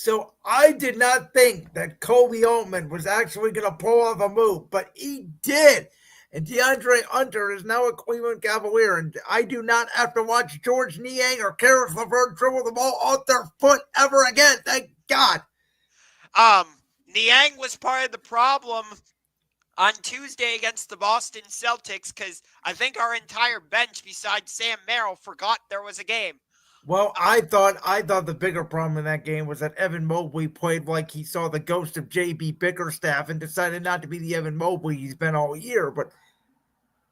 So I did not think that Kobe Altman was actually going to pull off a move, but he did. And DeAndre Hunter is now a Cleveland Cavalier, and I do not have to watch George Niang or Caris LeVert dribble the ball off their foot ever again. Thank God. Niang was part of the problem on Tuesday against the Boston Celtics because I think our entire bench besides Sam Merrill forgot there was a game. Well, I thought the bigger problem in that game was that Evan Mobley played like he saw the ghost of JB Bickerstaff and decided not to be the Evan Mobley he's been all year. But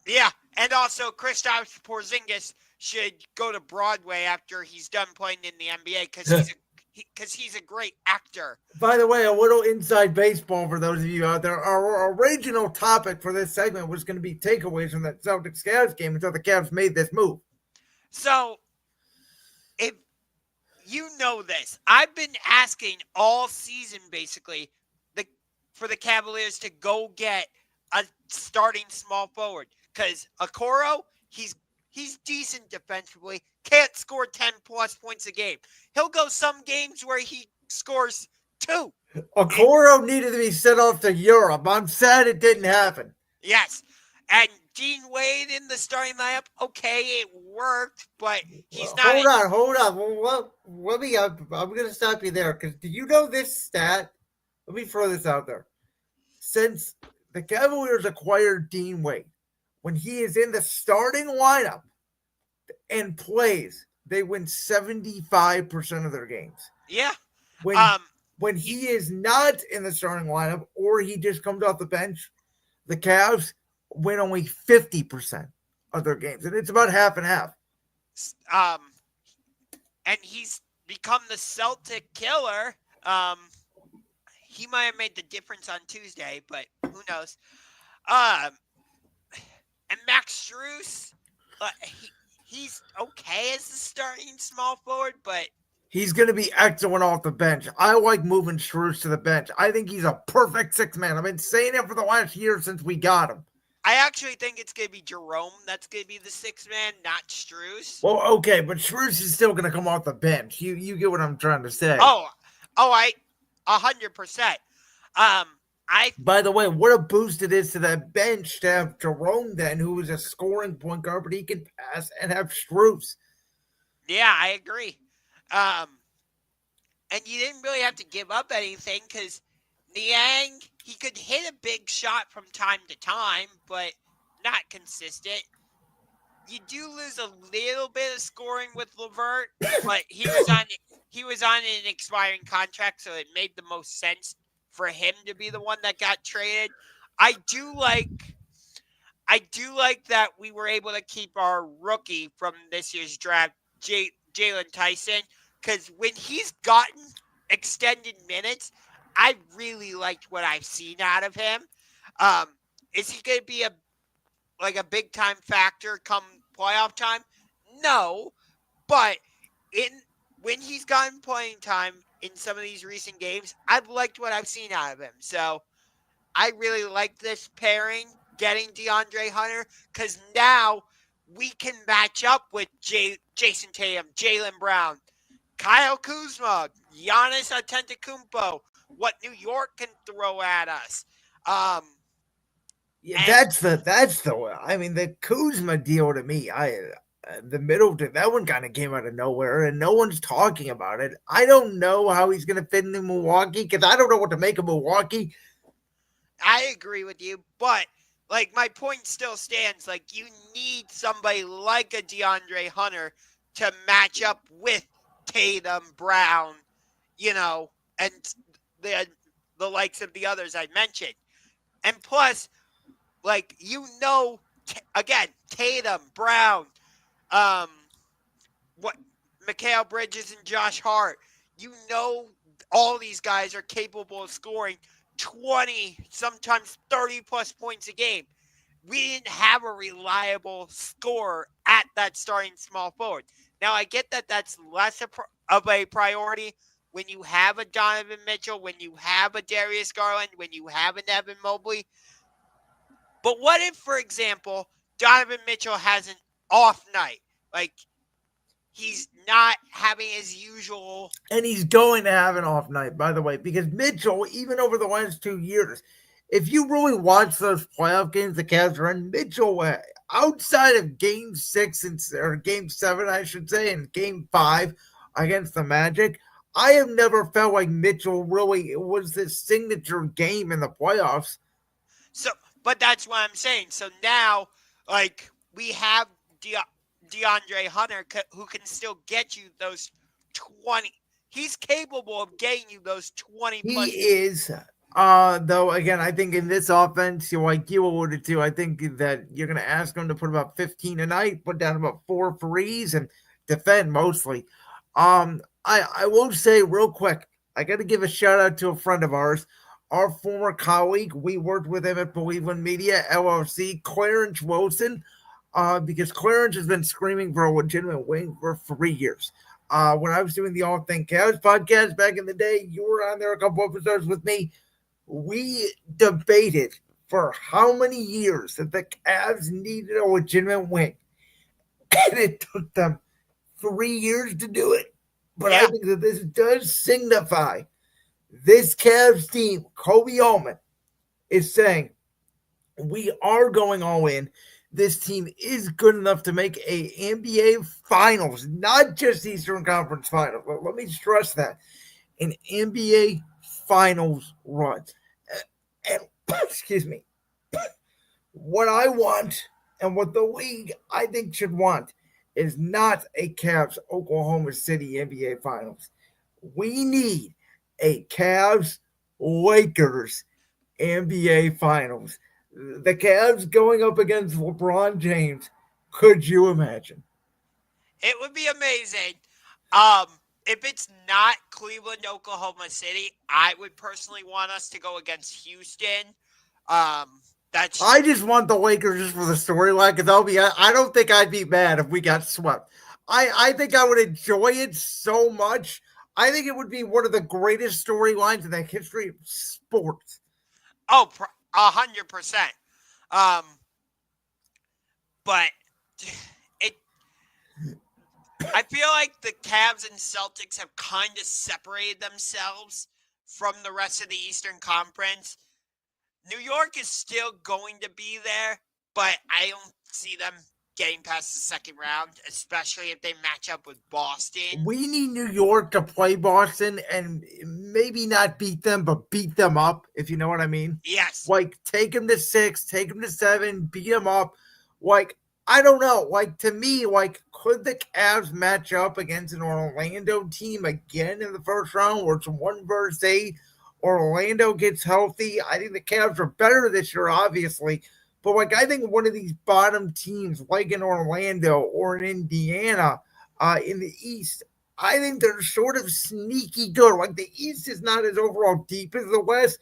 Yeah, and also Kristaps Porzingis should go to Broadway after he's done playing in the NBA because he's a great actor. by the way, a little inside baseball for those of you out there. Our original topic for this segment was going to be takeaways from that Celtics Cavs game until the Cavs made this move. So, if you know this, I've been asking all season basically for the Cavaliers to go get a starting small forward because Okoro, he's decent defensively, can't score 10 plus points a game. He'll go some games where he scores 2. Okoro needed to be sent off to Europe. I'm sad it didn't happen. Yes. And Dean Wade in the starting lineup, okay, it worked, but he's not. Hold on. Well, let me. I'm going to stop you there because do you know this stat? Let me throw this out there. Since the Cavaliers acquired Dean Wade, when he is in the starting lineup and plays, they win 75% of their games. Yeah. When he is not in the starting lineup or he just comes off the bench, the Cavs win only 50% of their games. And it's about half and half. And he's become the Celtic killer. He might have made the difference on Tuesday, but who knows? And Max Strus, he's okay as the starting small forward, but he's going to be excellent off the bench. I like moving Strus to the bench. I think he's a perfect sixth man. I've been saying it for the last year since we got him. I actually think it's going to be Jerome that's going to be the sixth man, not Strus. Well, okay, but Strus is still going to come off the bench. You get what I'm trying to say. Oh, 100%. By the way, what a boost it is to that bench to have Jerome then, who is a scoring point guard, but he can pass, and have Strus. Yeah, I agree. And you didn't really have to give up anything because Niang, he could hit a big shot from time to time, but not consistent. You do lose a little bit of scoring with LeVert, but he was on an expiring contract, so it made the most sense for him to be the one that got traded. I do like that we were able to keep our rookie from this year's draft, Jalen Tyson, because when he's gotten extended minutes, I really liked what I've seen out of him. Is he going to be a big time factor come playoff time? No, but when he's gotten playing time in some of these recent games, I've liked what I've seen out of him. So I really like this pairing, getting DeAndre Hunter, because now we can match up with Jason Tatum, Jaylen Brown, Kyle Kuzma, Giannis Antetokounmpo, what New York can throw at us. Yeah, that's the. I mean, the Kuzma deal to me, the middle that one kind of came out of nowhere, and no one's talking about it. I don't know how he's going to fit into Milwaukee because I don't know what to make of Milwaukee. I agree with you, but my point still stands. You need somebody like a DeAndre Hunter to match up with Tatum, Brown, and the likes of the others I mentioned. And plus, again, Tatum, Brown, Mikal Bridges and Josh Hart, all these guys are capable of scoring 20, sometimes 30 plus points a game. We didn't have a reliable scorer at that starting small forward. Now, I get that that's less of a priority when you have a Donovan Mitchell, when you have a Darius Garland, when you have an Evan Mobley. But what if, for example, Donovan Mitchell has an off night? he's not having his usual. And he's going to have an off night, by the way, because Mitchell, even over the last 2 years, if you really watch those playoff games the Cavs are in, Mitchell, outside of Game 6 or Game 7, I should say, and Game 5 against the Magic, I have never felt like Mitchell really was the signature game in the playoffs. So, but that's what I'm saying. So now, like, we have DeAndre Hunter who can still get you those 20. He's capable of getting you those 20 He plus. is. Though, again, I think in this offense, like you alluded to, I think that you're going to ask him to put about 15 a night, put down about 4 threes, and defend mostly. I will say real quick, I got to give a shout out to a friend of ours, our former colleague. We worked with him at Cleveland Media LLC, Clarence Wilson, because Clarence has been screaming for a legitimate wing for 3 years. When I was doing the All Thing Cavs podcast back in the day, you were on there a couple episodes with me. We debated for how many years that the Cavs needed a legitimate wing. And it took them 3 years to do it. But I think that this does signify this Cavs team, Kobe Allman, is saying we are going all in. This team is good enough to make a NBA Finals, not just Eastern Conference Finals. Let me stress that. An NBA Finals run. And excuse me. What I want and what the league, I think, should want is not a Cavs Oklahoma City NBA Finals. We need a Cavs Lakers NBA Finals. The Cavs going up against LeBron James. Could you imagine? It would be amazing. If it's not Cleveland, Oklahoma City, I would personally want us to go against Houston. I just want the Lakers just for the storyline, because I don't think I'd be mad if we got swept. I think I would enjoy it so much. I think it would be one of the greatest storylines in the history of sports. Oh, 100%. But I feel like the Cavs and Celtics have kind of separated themselves from the rest of the Eastern Conference. New York is still going to be there, but I don't see them getting past the second round, especially if they match up with Boston. We need New York to play Boston and maybe not beat them, but beat them up, if you know what I mean. Yes. Like, take them to 6, take them to 7, beat them up. Like, I don't know. Like, to me, like, could the Cavs match up against an Orlando team again in the first round, where it's 1 versus 8, or Orlando gets healthy? I think the Cavs are better this year, obviously. But, like, I think one of these bottom teams, like in Orlando or in Indiana in the East, I think they're sort of sneaky good. Like, the East is not as overall deep as the West,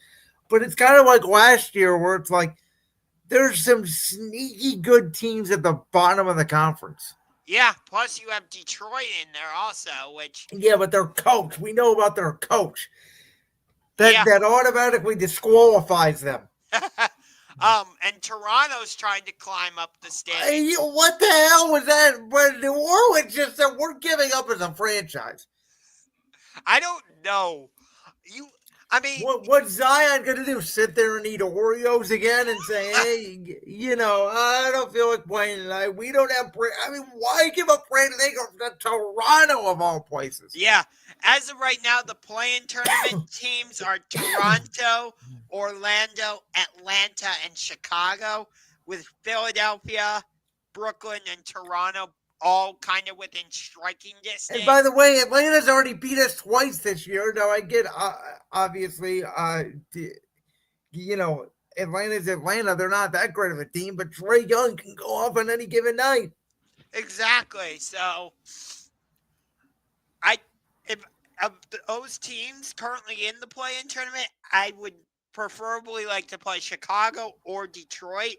but it's kind of like last year where it's like there's some sneaky good teams at the bottom of the conference. Yeah, plus you have Detroit in there also, which... Yeah, but their coach, we know about their coach. That automatically disqualifies them. And Toronto's trying to climb up the standings. What the hell was that? But New Orleans just said we're giving up as a franchise. I don't know. What's Zion gonna do? Sit there and eat Oreos again and say, "Hey, I don't feel like playing tonight. We don't have." Why give up Brandon Ingram to Toronto of all places? Yeah, as of right now, the play-in tournament teams are Toronto, Orlando, Atlanta, and Chicago, with Philadelphia, Brooklyn, and Toronto all kind of within striking distance. And by the way, Atlanta's already beat us twice this year. Now, I get, obviously, Atlanta's Atlanta. They're not that great of a team, but Trae Young can go off on any given night. Exactly. So, if of those teams currently in the play-in tournament, I would preferably like to play Chicago or Detroit.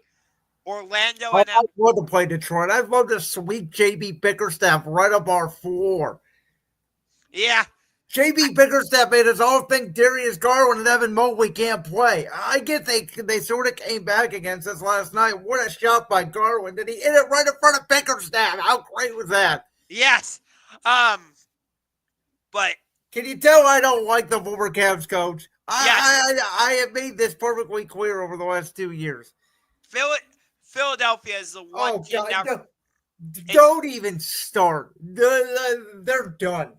Orlando. I'd love to play Detroit. I'd love to sweep JB Bickerstaff right up our floor. Yeah. JB Bickerstaff made us all think Darius Garland and Evan Mobley can't play. I get they sort of came back against us last night. What a shot by Garland. And he hit it right in front of Bickerstaff. How great was that? Yes. But Can you tell I don't like the former Cavs coach? yes, I have made this perfectly clear over the last 2 years. Philadelphia is the one Oh team God! that Don't even start. They're done.